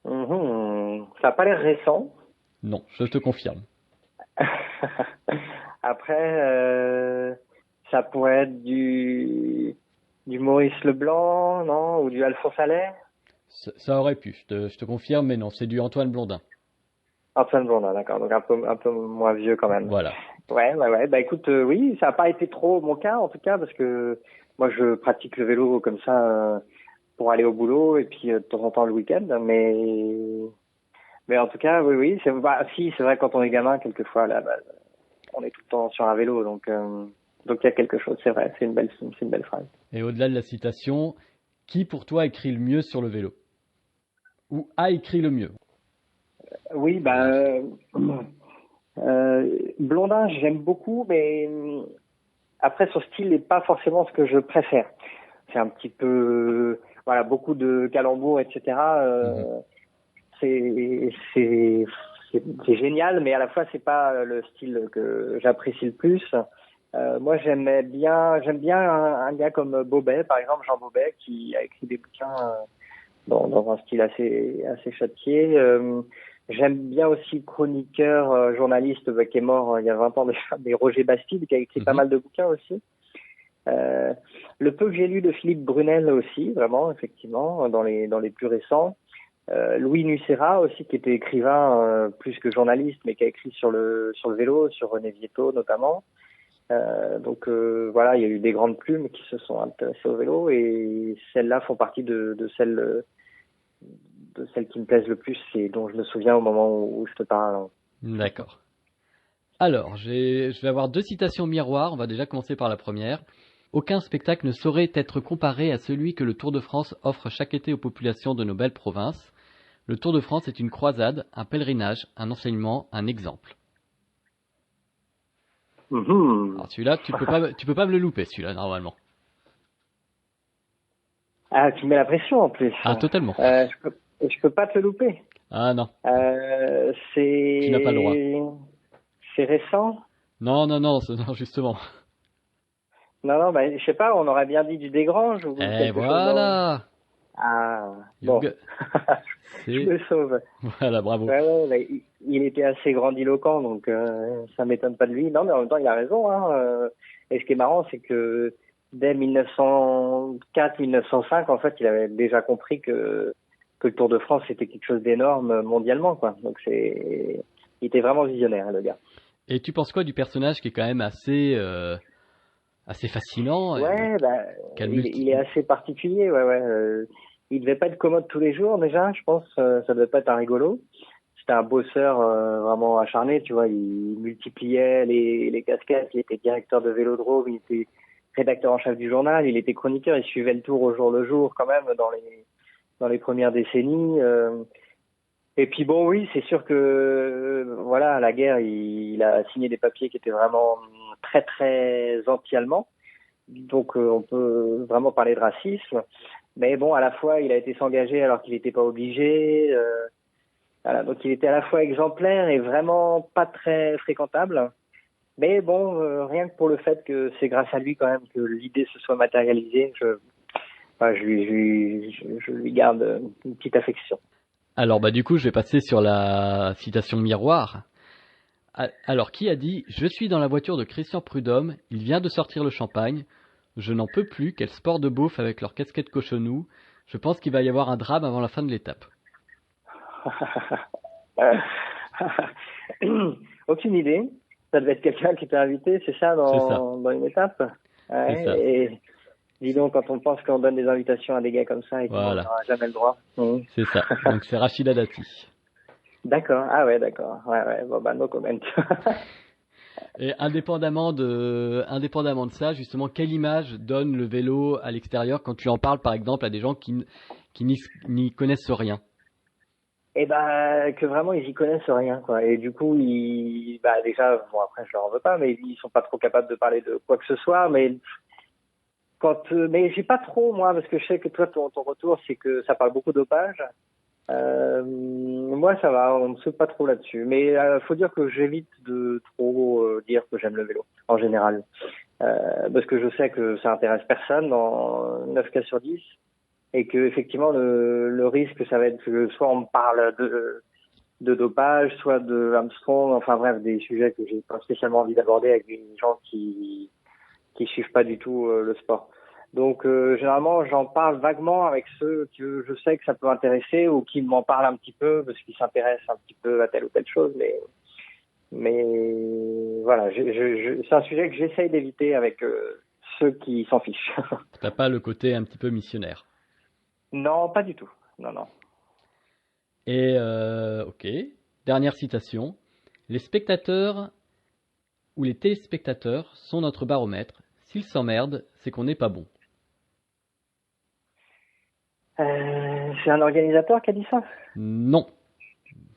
Ça n'a pas l'air récent. Non, je te confirme. Après, ça pourrait être du Maurice Leblanc, non? Ou du Alphonse Allais? Ça aurait pu, je te confirme, mais non, c'est du Antoine Blondin. Antoine Blondin, d'accord. Donc un peu moins vieux quand même. Voilà. Ouais. Bah écoute, oui, ça n'a pas été trop mon cas en tout cas parce que moi je pratique le vélo comme ça pour aller au boulot et puis de temps en temps le week-end. Mais en tout cas, oui, c'est vrai quand on est gamin quelquefois là, on est tout le temps sur un vélo donc il y a quelque chose. C'est vrai, c'est une belle phrase. Et au-delà de la citation, qui pour toi écrit le mieux sur le vélo? Ou a écrit le mieux? Oui, Blondin, j'aime beaucoup, mais après son style n'est pas forcément ce que je préfère. C'est un petit peu, voilà, beaucoup de calembours, etc. C'est génial, mais à la fois c'est pas le style que j'apprécie le plus. Moi, j'aime bien un gars comme Bobet, par exemple Jean Bobet, qui a écrit des bouquins dans un style assez châtié. J'aime bien aussi le chroniqueur, journaliste qui est mort il y a 20 ans, mais Roger Bastide, qui a écrit pas mal de bouquins aussi. Le peu que j'ai lu de Philippe Brunel aussi, vraiment, effectivement, dans les plus récents. Louis Nucera aussi, qui était écrivain plus que journaliste, mais qui a écrit sur le vélo, sur René Vietto notamment. Voilà, il y a eu des grandes plumes qui se sont intéressées au vélo et celles-là font partie de celles qui me plaisent le plus et dont je me souviens au moment où je te parle. D'accord. Alors, je vais avoir deux citations miroirs. On va déjà commencer par la première. Aucun spectacle ne saurait être comparé à celui que le Tour de France offre chaque été aux populations de nos belles provinces. Le Tour de France est une croisade, un pèlerinage, un enseignement, un exemple. Alors celui-là, tu peux pas me le louper, celui-là, normalement. Ah, tu mets la pression en plus. Ah, totalement. Je peux pas te le louper. Ah non. Tu n'as pas le droit. C'est récent? Non, justement. Non, je sais pas, on aurait bien dit du Desgranges ou quelque voilà. chose. Ah, bon. Young, Je c'est... me sauve. Voilà, bravo. Ouais, ouais, bah, il était assez grandiloquent, donc ça m'étonne pas de lui. Non, mais en même temps, il a raison. Hein, et ce qui est marrant, c'est que dès 1904-1905, en fait, il avait déjà compris que le Tour de France c'était quelque chose d'énorme mondialement, quoi. Donc il était vraiment visionnaire, le gars. Et tu penses quoi du personnage qui est quand même assez fascinant, Ouais, bah, qui a le il est assez particulier. Ouais, ouais. Il devait pas être commode tous les jours déjà, je pense. Ça devait pas être un rigolo. C'était un bosseur vraiment acharné, tu vois. Il multipliait les casquettes. Il était directeur de Vélodrome, il était rédacteur en chef du journal, il était chroniqueur. Il suivait le Tour au jour le jour quand même dans les premières décennies. Et puis bon, oui, c'est sûr que voilà, à la guerre, il a signé des papiers qui étaient vraiment très très anti-allemands. Donc on peut vraiment parler de racisme. Mais bon, à la fois, il a été s'engager alors qu'il n'était pas obligé. Voilà, donc il était à la fois exemplaire et vraiment pas très fréquentable. Mais bon, rien que pour le fait que c'est grâce à lui quand même que l'idée se soit matérialisée, je lui garde une petite affection. Alors bah du coup, je vais passer sur la citation miroir. Alors qui a dit: Je suis dans la voiture de Christian Prudhomme, il vient de sortir le champagne. Je n'en peux plus, quel sport de beauf avec leur casquette cochonou. Je pense qu'il va y avoir un drame avant la fin de l'étape. Aucune idée. Ça devait être quelqu'un qui était invité, c'est ça, C'est ça, dans une étape. c'est Ouais, ça. et dis donc, quand on pense qu'on donne des invitations à des gars comme ça et qu'on n'en Voilà, aura jamais le droit. Mhm. c'est ça. Donc c'est Rachida Dati. D'accord. Ah ouais, d'accord. Ouais, ouais. Bon, bah, no comment. Et indépendamment de ça, justement, quelle image donne le vélo à l'extérieur quand tu en parles, par exemple, à des gens qui n'y connaissent rien? Et ben, que vraiment, ils y connaissent rien, quoi. Et du coup, bah, déjà, bon, après, je leur en veux pas, mais ils sont pas trop capables de parler de quoi que ce soit, mais mais j'ai pas trop, moi, parce que je sais que toi, ton retour, c'est que ça parle beaucoup dopage. Moi, ça va, on ne saute pas trop là-dessus. Mais faut dire que j'évite de trop dire que j'aime le vélo, en général. Parce que je sais que ça intéresse personne dans 9 cas sur 10. Et que effectivement, le risque, ça va être que soit on me parle de dopage, soit de Armstrong, enfin bref, des sujets que j'ai pas spécialement envie d'aborder avec des gens qui suivent pas du tout le sport. Donc généralement j'en parle vaguement avec ceux que je sais que ça peut intéresser ou qui m'en parlent un petit peu parce qu'ils s'intéressent un petit peu à telle ou telle chose, mais voilà, c'est un sujet que j'essaye d'éviter avec ceux qui s'en fichent. T'as pas le côté un petit peu missionnaire. Non, pas du tout. Non, non. Et ok. Dernière citation. Les spectateurs ou les téléspectateurs sont notre baromètre. S'ils s'emmerdent, c'est qu'on n'est pas bon. C'est un organisateur qui a dit ça? Non,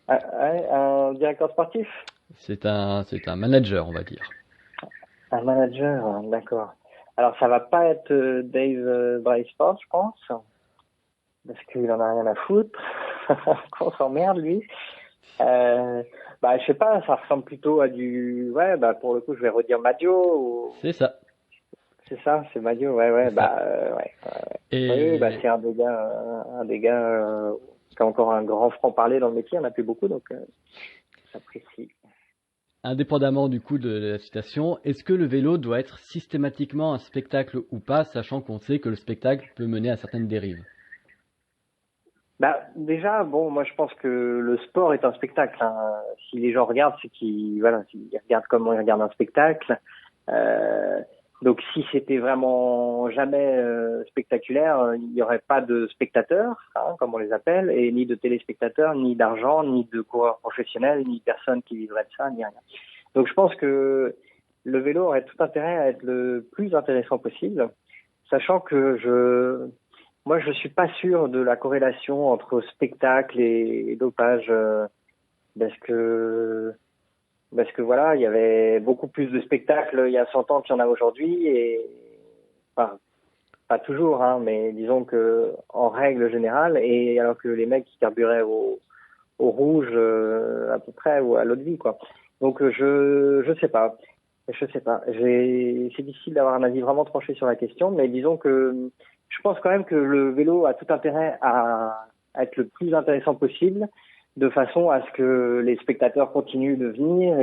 Un directeur sportif? c'est un manager, on va dire. Un manager, hein, d'accord. Alors ça va pas être Dave Braceford, je pense, parce qu'il en a rien à foutre. Qu'on s'emmerde lui. Bah je sais pas, ça ressemble plutôt à du, ouais, bah pour le coup je vais redire Madio. C'est ça, C'est ça, c'est Madio, ouais, ouais, c'est ça. bah ouais, ouais. Oui, bah Et c'est un des gars qui a encore un grand franc-parler dans le métier. On n'a plus beaucoup, donc j'apprécie. indépendamment du coup de la citation, est-ce que le vélo doit être systématiquement un spectacle ou pas, sachant qu'on sait que le spectacle peut mener à certaines dérives? Bah déjà, bon, moi je pense que le sport est un spectacle. Hein. Si les gens regardent, c'est qu'ils voilà, ils regardent comment ils regardent un spectacle. Euh, donc si c'était vraiment jamais spectaculaire, il n'y aurait pas de spectateurs, hein, comme on les appelle, et ni de téléspectateurs, ni d'argent, ni de coureurs professionnels, ni de personnes qui vivraient de ça, ni rien. Donc je pense que le vélo aurait tout intérêt à être le plus intéressant possible, sachant que moi, je suis pas sûr de la corrélation entre spectacle et dopage, parce que voilà, il y avait beaucoup plus de spectacles il y a 100 ans qu'il y en a aujourd'hui, et enfin, pas toujours, hein, mais disons que en règle générale, et alors que les mecs qui carburaient au rouge à peu près ou à l'eau de vie, quoi. Donc je sais pas. Je sais pas. C'est difficile d'avoir un avis vraiment tranché sur la question, mais disons que je pense quand même que le vélo a tout intérêt à être le plus intéressant possible, de façon à ce que les spectateurs continuent de venir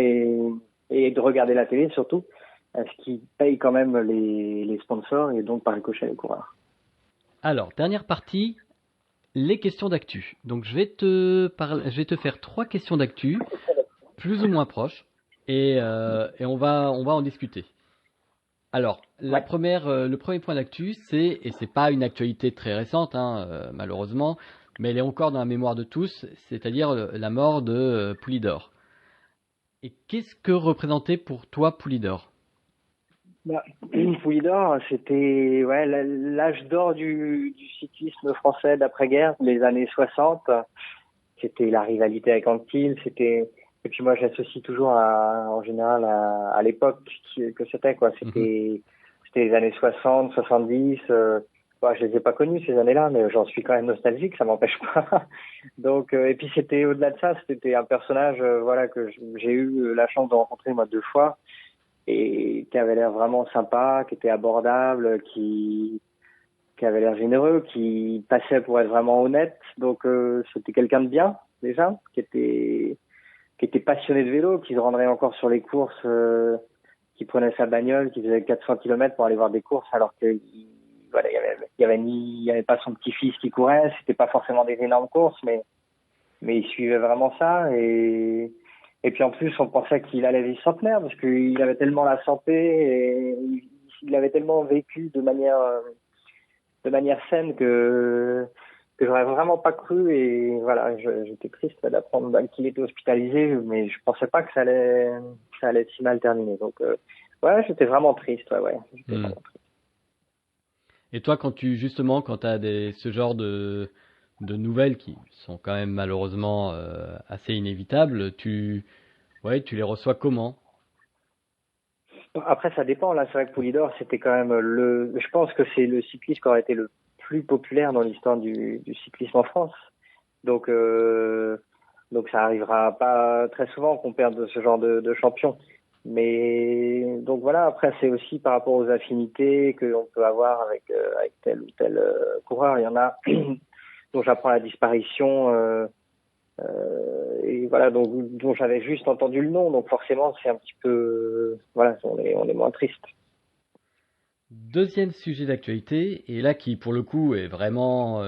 et de regarder la télé surtout, à ce qui paye quand même les sponsors et donc par ricochet les coureurs. Alors, dernière partie, les questions d'actu. Donc je vais te faire 3 questions d'actu, plus ou moins proches, et on va en discuter. Alors, Ouais. le premier point d'actu, et c'est pas une actualité très récente, hein, malheureusement, mais elle est encore dans la mémoire de tous, c'est-à-dire la mort de Poulidor. Et qu'est-ce que représentait pour toi Poulidor? Bah, Poulidor, c'était l'âge d'or du cyclisme français d'après-guerre, les années 60. C'était la rivalité avec Anquetil, et puis moi j'associe toujours en général à l'époque que c'était quoi. Mhm. C'était les années 60, 70. Je les ai pas connus ces années-là, mais j'en suis quand même nostalgique, ça m'empêche pas. Donc et puis c'était au-delà de ça, c'était un personnage que j'ai eu la chance de rencontrer moi 2 fois et qui avait l'air vraiment sympa, qui était abordable, qui avait l'air généreux, qui passait pour être vraiment honnête. Donc c'était quelqu'un de bien déjà, qui était passionné de vélo, qui se rendrait encore sur les courses, qui prenait sa bagnole, qui faisait 400 km pour aller voir des courses, alors que il y avait pas son petit-fils qui courait, c'était pas forcément des énormes courses, mais il suivait vraiment ça et puis en plus on pensait qu'il allait vivre centenaire parce qu'il avait tellement la santé et il avait tellement vécu de manière saine que j'aurais vraiment pas cru et voilà, j'étais triste d'apprendre qu'il était hospitalisé, mais je pensais pas que ça allait si mal terminer. Donc ouais, j'étais vraiment triste, j'étais Hmm. vraiment triste. Et toi, quand tu as ce genre de nouvelles qui sont quand même malheureusement assez inévitables, tu les reçois comment? Après ça dépend, là c'est vrai que Poulidor c'était quand même je pense que c'est le cycliste qui aurait été le plus populaire dans l'histoire du cyclisme en France. Donc donc ça arrivera pas très souvent qu'on perde ce genre de champion. Mais donc voilà, après c'est aussi par rapport aux affinités que l'on peut avoir avec tel ou tel coureur. Il y en a dont j'apprends la disparition et voilà dont j'avais juste entendu le nom. Donc forcément c'est un petit peu voilà, on est moins triste. Deuxième sujet d'actualité, et là qui pour le coup est vraiment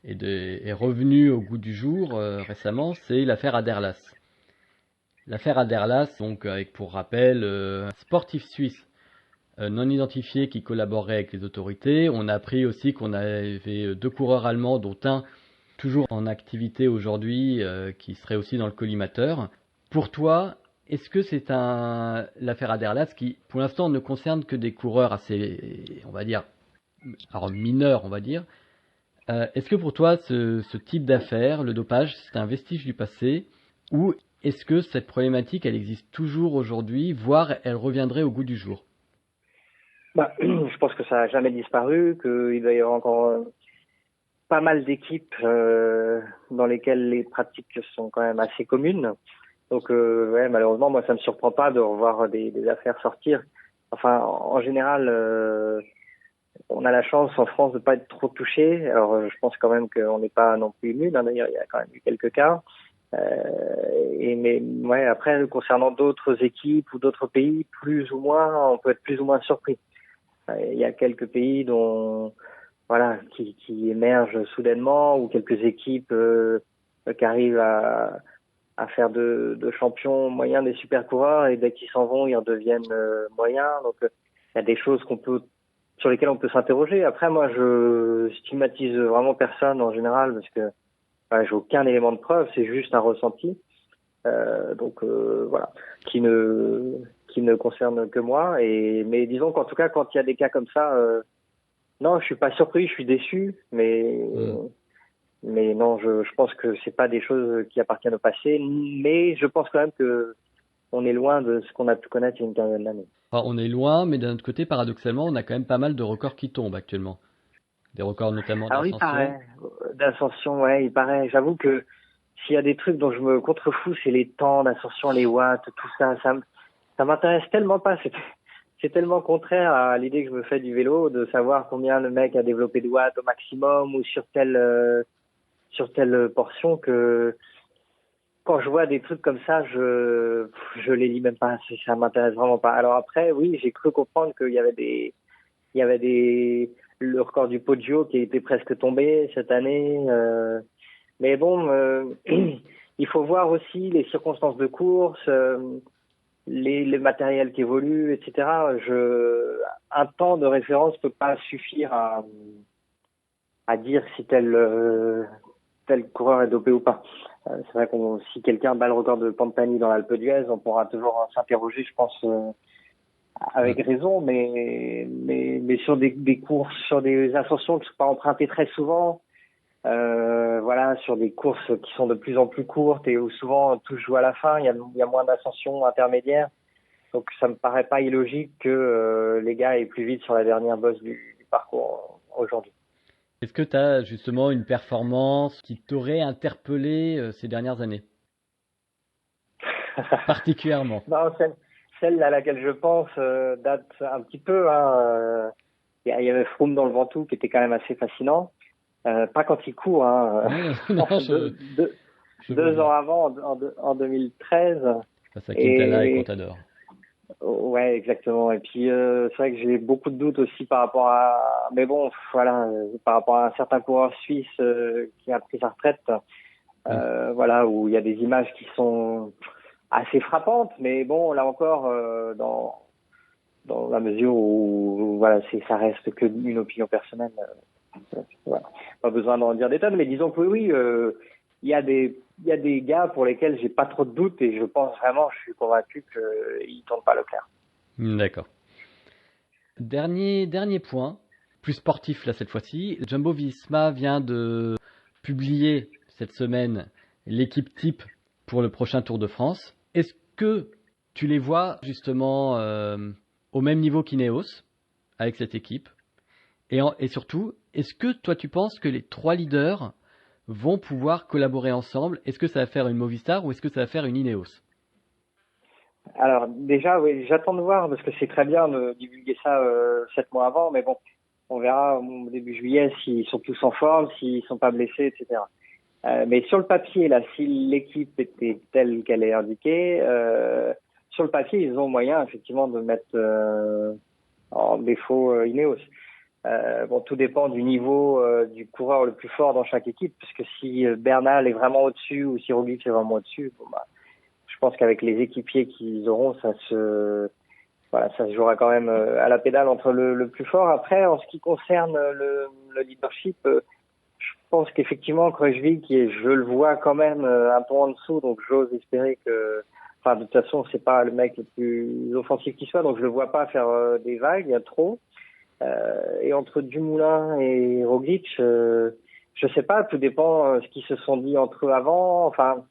est revenu au goût du jour récemment, c'est l'affaire Aderlas. L'affaire Aderlas, donc avec pour rappel un sportif suisse non identifié qui collaborait avec les autorités. On a appris aussi qu'on avait 2 coureurs allemands, dont un toujours en activité aujourd'hui, qui serait aussi dans le collimateur. Pour toi, est-ce que c'est l'affaire Aderlas qui, pour l'instant, ne concerne que des coureurs assez, on va dire, alors mineurs, on va dire. Est-ce que pour toi, ce type d'affaire, le dopage, c'est un vestige du passé, ou est-ce que cette problématique, elle existe toujours aujourd'hui, voire elle reviendrait au goût du jour? Bah, je pense que ça a jamais disparu, qu'il doit y avoir encore pas mal d'équipes dans lesquelles les pratiques sont quand même assez communes. Donc ouais, malheureusement, moi, ça me surprend pas de revoir des affaires sortir. Enfin, en général, on a la chance en France de pas être trop touché. Alors, je pense quand même qu'on n'est pas non plus immune. Hein. D'ailleurs, il y a quand même eu quelques cas. Mais ouais, après, concernant d'autres équipes ou d'autres pays, plus ou moins, on peut être plus ou moins surpris. Il y a quelques pays qui émergent soudainement ou quelques équipes qui arrivent à faire de champions moyens des super coureurs et dès qu'ils s'en vont, ils redeviennent moyens. Donc il y a des choses sur lesquelles on peut s'interroger. Après, moi, je stigmatise vraiment personne en général parce que j'ai aucun élément de preuve, c'est juste un ressenti. Donc voilà, qui ne concerne que moi. Mais disons qu'en tout cas, quand il y a des cas comme ça, non, je suis pas surpris, je suis déçu, Hmm. mais non, je pense que c'est pas des choses qui appartiennent au passé. Mais je pense quand même que on est loin de ce qu'on a pu connaître il y a une quinzaine d'années. Enfin, on est loin, mais d'un autre côté, paradoxalement, on a quand même pas mal de records qui tombent actuellement. Des records notamment Alors il d'ascension. paraît, d'ascension, ouais, il paraît. J'avoue que s'il y a des trucs dont je me contrefous, c'est les temps d'ascension, les watts, tout ça. Ça m'intéresse tellement pas. c'est tellement contraire à l'idée que je me fais du vélo, de savoir combien le mec a développé de watts au maximum ou sur telle portion, que quand je vois des trucs comme ça, je les lis même pas. Ça m'intéresse vraiment pas. Alors après, oui, j'ai cru comprendre il y avait le record du Poggio qui était presque tombé cette année. Mais bon, il faut voir aussi les circonstances de course, les matériels qui évoluent, etc. Un temps de référence peut pas suffire à dire si tel coureur est dopé ou pas. C'est vrai que si quelqu'un bat le record de Pantani dans l'Alpe d'Huez, on pourra toujours s'interroger, je pense, avec raison, mais sur des courses, sur des ascensions qui ne sont pas empruntées très souvent, voilà, sur des courses qui sont de plus en plus courtes et où souvent tout se joue à la fin, il y a moins d'ascensions intermédiaires. Donc ça me paraît pas illogique que les gars aient plus vite sur la dernière bosse du parcours aujourd'hui. Est-ce que tu as justement une performance qui t'aurait interpellé ces dernières années, particulièrement? Non, celle à laquelle je pense date un petit peu. Hein, il y avait Froome dans le Ventoux qui était quand même assez fascinant. Pas quand il court, hein. Non, non, je vois 2 ans bien. avant, en 2013. Face à Quintana et Et Contador. ouais, exactement. Et puis c'est vrai que j'ai beaucoup de doutes aussi par rapport à. Mais bon, voilà, par rapport à un certain coureur suisse qui a pris sa retraite. Oui. Voilà, où il y a des images qui sont assez frappantes, mais bon, là encore, dans la mesure où voilà, ça reste que une opinion personnelle. Voilà. Pas besoin d'en dire des tonnes, mais disons que oui, il y a des gars pour lesquels j'ai pas trop de doutes et je pense vraiment, je suis convaincu qu'ils tournent pas le clair. D'accord. Dernier point, plus sportif là cette fois-ci. Jumbo Visma vient de publier cette semaine l'équipe type pour le prochain Tour de France. Est-ce que tu les vois justement au même niveau qu'Ineos avec cette équipe? Et surtout, est-ce que toi tu penses que les trois leaders vont pouvoir collaborer ensemble? Est-ce que ça va faire une Movistar ou est-ce que ça va faire une Ineos? Alors déjà, oui, j'attends de voir parce que c'est très bien de divulguer ça 7 mois avant, mais bon, on verra au début juillet s'ils sont tous en forme, s'ils sont pas blessés, etc. Mais sur le papier, là, si l'équipe était telle qu'elle est indiquée, sur le papier, ils ont moyen effectivement de mettre en défaut Ineos. Bon, tout dépend du niveau du coureur le plus fort dans chaque équipe, puisque si Bernal est vraiment au-dessus ou si Roglic est vraiment au-dessus, bon, bah, je pense qu'avec les équipiers qu'ils auront, voilà, ça se jouera quand même à la pédale entre le plus fort. Après, en ce qui concerne le leadership, je pense qu'effectivement, Kruijswijk, je le vois quand même un peu en dessous, donc j'ose espérer que, enfin, de toute façon, c'est pas le mec le plus offensif qui soit, donc je le vois pas faire des vagues, il y a trop. Et entre Dumoulin et Roglic, je sais pas, tout dépend ce qu'ils se sont dit entre eux avant. Enfin,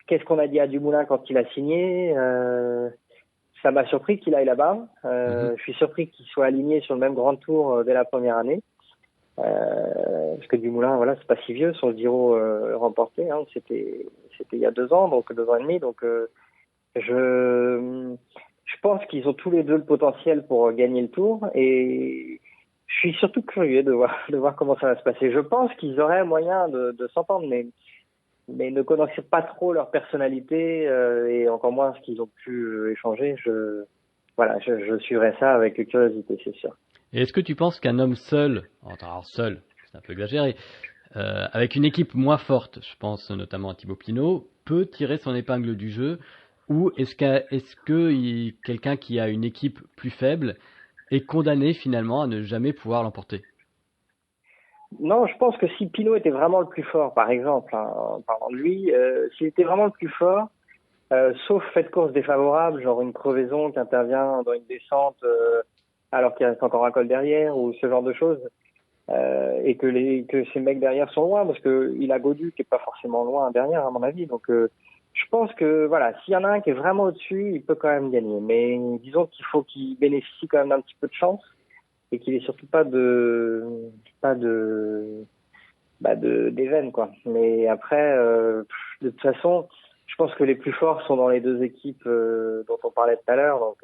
qu'est-ce qu'on a dit à Dumoulin quand il a signé Ça m'a surpris qu'il aille là-bas. Mhm. Je suis surpris qu'il soit aligné sur le même grand tour dès la première année. Parce que Dumoulin, voilà, c'est pas si vieux, son Giro remporté, hein, c'était il y a 2 ans, donc 2 ans et demi. Donc je je pense qu'ils ont tous les deux le potentiel pour gagner le tour et je suis surtout curieux de voir comment ça va se passer. Je pense qu'ils auraient moyen de s'entendre, mais ne connaissant pas trop leur personnalité et encore moins ce qu'ils ont pu échanger, voilà, je suivrai ça avec curiosité, c'est sûr. Et est-ce que tu penses qu'un homme seul, alors seul, c'est un peu exagéré, avec une équipe moins forte, je pense notamment à Thibaut Pinot, peut tirer son épingle du jeu, ou est-ce que quelqu'un qui a une équipe plus faible est condamné finalement à ne jamais pouvoir l'emporter? Non, je pense que si Pinot était vraiment le plus fort, par exemple, hein, en parlant de lui, s'il était vraiment le plus fort, sauf fait de course défavorable, genre une crevaison qui intervient dans une descente alors qu'il reste encore un col derrière ou ce genre de choses, et que ces mecs derrière sont loin, parce que il a Gaudu qui est pas forcément loin derrière à mon avis. Donc je pense que voilà, s'il y en a un qui est vraiment au-dessus, il peut quand même gagner. Mais disons qu'il faut qu'il bénéficie quand même d'un petit peu de chance et qu'il ait surtout pas de d'éveil quoi. Mais après de toute façon, je pense que les plus forts sont dans les deux équipes dont on parlait tout à l'heure. Donc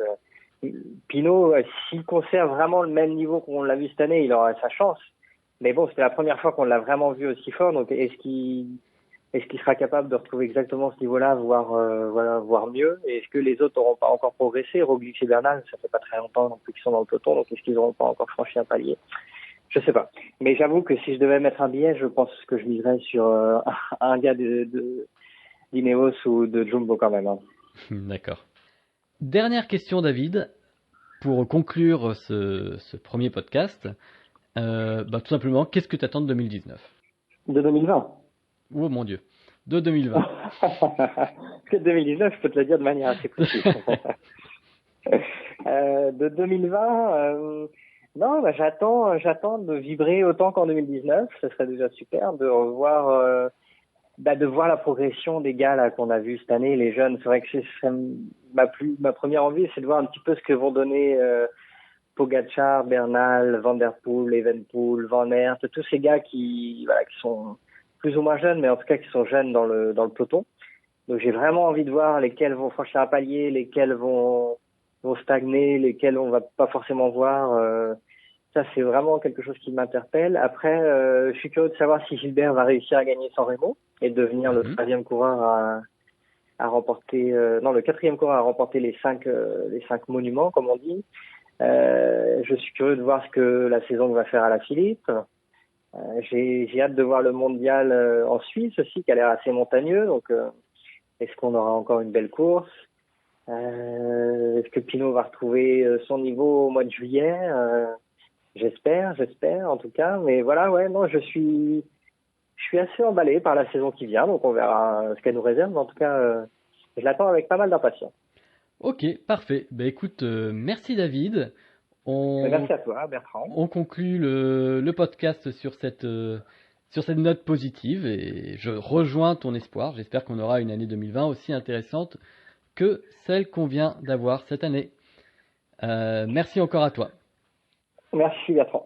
Pinot, s'il conserve vraiment le même niveau qu'on l'a vu cette année, il aura sa chance. Mais bon, c'était la première fois qu'on l'a vraiment vu aussi fort, donc est-ce qu'il sera capable de retrouver exactement ce niveau-là, voire mieux? Et est-ce que les autres n'auront pas encore progressé? Roglic et Bernal, ça fait pas très longtemps non plus qu'ils sont dans le peloton, donc est-ce qu'ils n'auront pas encore franchi un palier? Je sais pas. Mais j'avoue que si je devais mettre un billet, je pense que je miserais sur un gars d'Ineos ou de Jumbo quand même. Hein. D'accord. Dernière question, David, pour conclure ce premier podcast. Tout simplement, qu'est-ce que tu attends de 2019? De 2020. Oh mon Dieu, de 2020. Parce que 2019, je peux te le dire de manière assez précise. De 2020, non, j'attends de vibrer autant qu'en 2019. Ce serait déjà super de revoir, de voir la progression des gars là qu'on a vu cette année, les jeunes. C'est vrai que c'est ma première envie, c'est de voir un petit peu ce que vont donner Pogačar, Bernal, Van der Poel, Evenepoel, Van Aert, tous ces gars qui sont plus ou moins jeunes, mais en tout cas qui sont jeunes dans le peloton. Donc j'ai vraiment envie de voir lesquels vont franchir un palier, lesquels vont stagner, lesquels on va pas forcément voir. Ça c'est vraiment quelque chose qui m'interpelle. Après, je suis curieux de savoir si Gilbert va réussir à gagner San Remo et devenir le troisième coureur à remporter, le quatrième coureur à remporter les cinq monuments comme on dit. Je suis curieux de voir ce que la saison va faire à la Philippe. J'ai hâte de voir le mondial en Suisse aussi, qui a l'air assez montagneux. Donc, est-ce qu'on aura encore une belle course? Est-ce que Pinot va retrouver son niveau au mois de juillet? J'espère, en tout cas. Mais voilà, ouais, non, je suis assez emballé par la saison qui vient. Donc, on verra ce qu'elle nous réserve. Mais en tout cas, je l'attends avec pas mal d'impatience. Ok, parfait. Écoute, merci David. Merci à toi, Bertrand. On conclut le podcast sur cette note positive et je rejoins ton espoir. J'espère qu'on aura une année 2020 aussi intéressante que celle qu'on vient d'avoir cette année. Merci encore à toi. Merci Bertrand.